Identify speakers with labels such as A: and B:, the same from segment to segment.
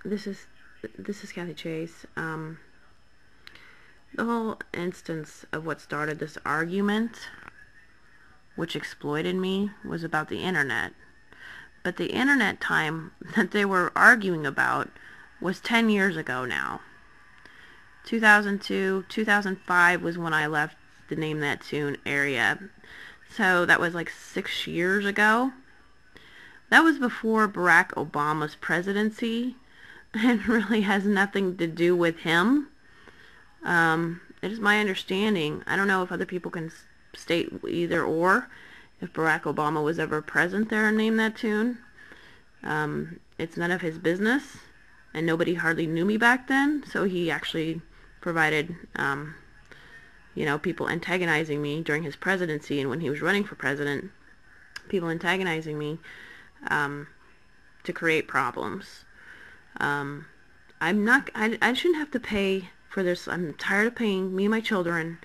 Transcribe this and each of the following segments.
A: This is Kathy Chase. The whole instance of what started this argument, which exploited me, was about the internet. But the internet time that they were arguing about was 10 years ago now. 2002, 2005 was when I left the Name That Tune area. So that was like 6 years ago. That was before Barack Obama's presidency, and really has nothing to do with him. It is my understanding, I don't know if other people can state either or, if Barack Obama was ever present there and Name That Tune. It's none of his business, and nobody hardly knew me back then, so he actually provided, people antagonizing me during his presidency, and when he was running for president, people antagonizing me to create problems. I shouldn't have to pay for this. I'm tired of paying. Me and my children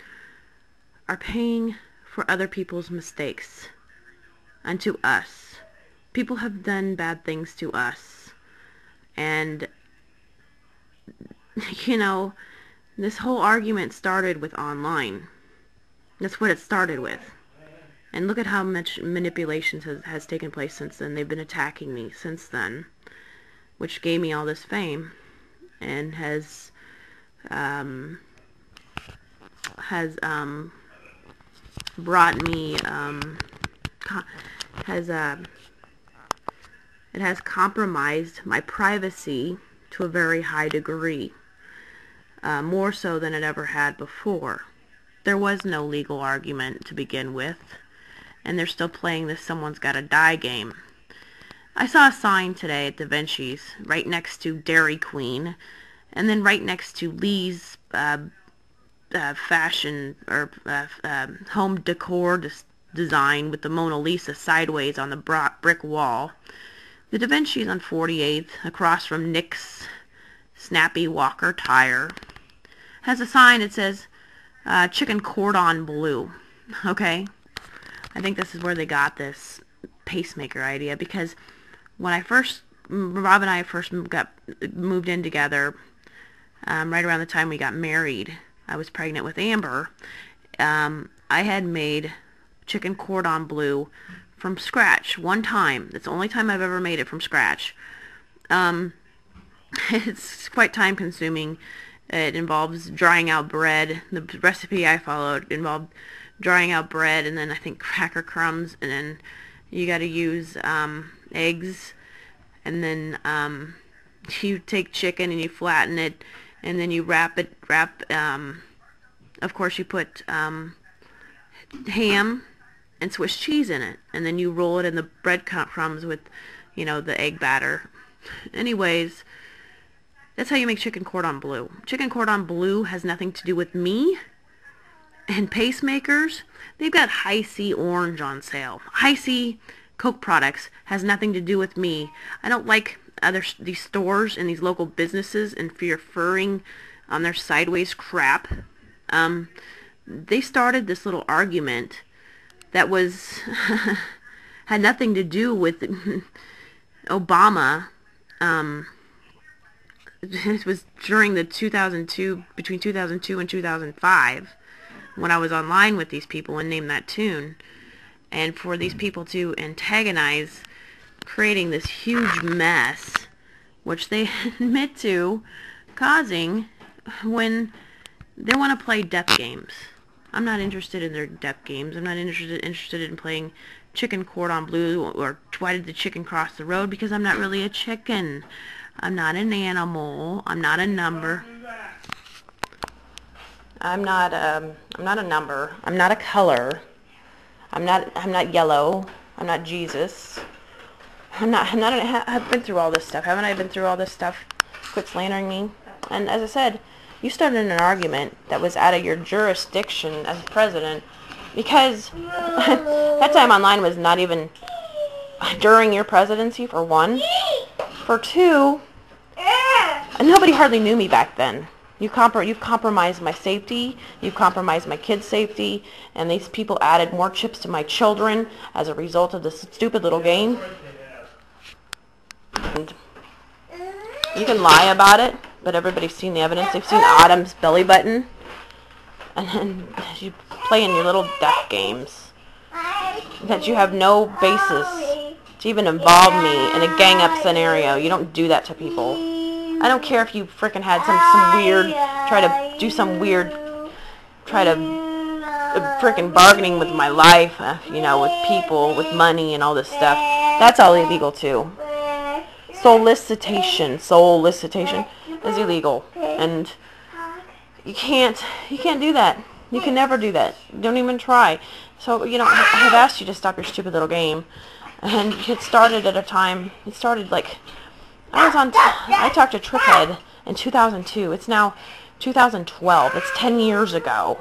A: are paying for other people's mistakes unto us. People have done bad things to us, and this whole argument started with online. That's what it started with. And look at how much manipulation has taken place since then. They've been attacking me since then, which gave me all this fame, and has brought me it has compromised my privacy to a very high degree, more so than it ever had before. There was no legal argument to begin with, and they're still playing this someone's gotta die game. I saw a sign today at Da Vinci's right next to Dairy Queen, and then right next to Lee's fashion or home decor design with the Mona Lisa sideways on the brick wall. The Da Vinci's on 48th, across from Nick's Snappy Walker Tire, has a sign that says chicken cordon bleu. Okay? I think this is where they got this pacemaker idea, because when Rob and I first moved in together, right around the time we got married, I was pregnant with Amber. I had made chicken cordon bleu from scratch one time. That's the only time I've ever made it from scratch. It's quite time consuming. It involves drying out bread. The recipe I followed involved drying out bread, and then I think cracker crumbs, and then you got to use eggs, and then you take chicken and you flatten it, and then you wrap. Of course, you put ham and Swiss cheese in it, and then you roll it in the bread crumbs with, the egg batter. Anyways, that's how you make chicken cordon bleu. Chicken cordon bleu has nothing to do with me. And pacemakers, they've got High C Orange on sale. High C Coke products has nothing to do with me. I don't like these stores and these local businesses interfering on their sideways crap. They started this little argument that had nothing to do with Obama. It was during the between 2002 and 2005. When I was online with these people and Name That Tune, and for these people to antagonize, creating this huge mess, which they admit to causing when they want to play death games. I'm not interested in their death games. I'm not interested in playing chicken cordon bleu or why did the chicken cross the road, because I'm not really a chicken. I'm not an animal. I'm not a number. I'm not a number. I'm not a color. I'm not yellow. I'm not Jesus. I've been through all this stuff. Haven't I been through all this stuff? Quit slandering me. And as I said, you started an argument that was out of your jurisdiction as president, because that time online was not even during your presidency, for one. For two, nobody hardly knew me back then. You've compromised my safety, you've compromised my kids' safety, and these people added more chips to my children as a result of this stupid little game. And You can lie about it, but everybody's seen the evidence. They've seen Autumn's belly button. And then you play in your little death games. That you have no basis to even involve me in a gang-up scenario. You don't do that to people. I don't care if you frickin' had some weird, try to frickin' bargaining with my life, you know, with people, with money and all this stuff. That's all illegal too. Solicitation is illegal, and you can't do that. You can never do that. Don't even try. So, you know, I have asked you to stop your stupid little game, and it started at a time. It started like I talked to Triphead in 2002. It's now 2012. It's 10 years ago.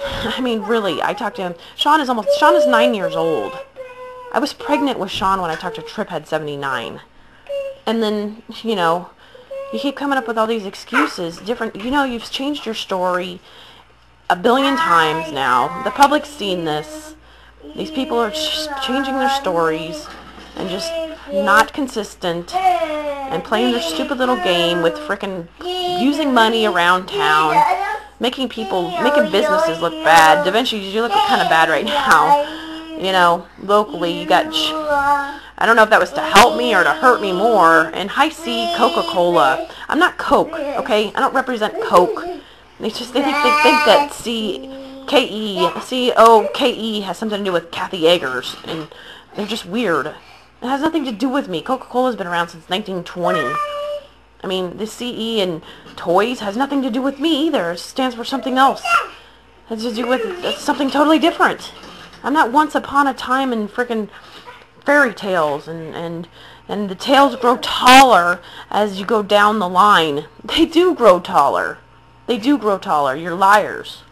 A: I mean, really, I talked to him. Sean is 9 years old. I was pregnant with Sean when I talked to Triphead 79. And then, you know, you keep coming up with all these excuses. You know, you've changed your story a billion times now. The public's seen this. These people are changing their stories and just not consistent and playing their stupid little game with frickin' using money around town, making businesses look bad. DaVinci, you look kind of bad right now. You know, locally you got, I don't know if that was to help me or to hurt me more. And High C Coca-Cola. I'm not Coke, okay? I don't represent Coke. They think that C-O-K-E has something to do with Kathy Eggers, and they're just weird. It has nothing to do with me. Coca-Cola's been around since 1920. I mean, the CE and toys has nothing to do with me either. It stands for something else. It has to do with something totally different. I'm not once upon a time in frickin' fairy tales, and the tales grow taller as you go down the line. They do grow taller. They do grow taller. You're liars.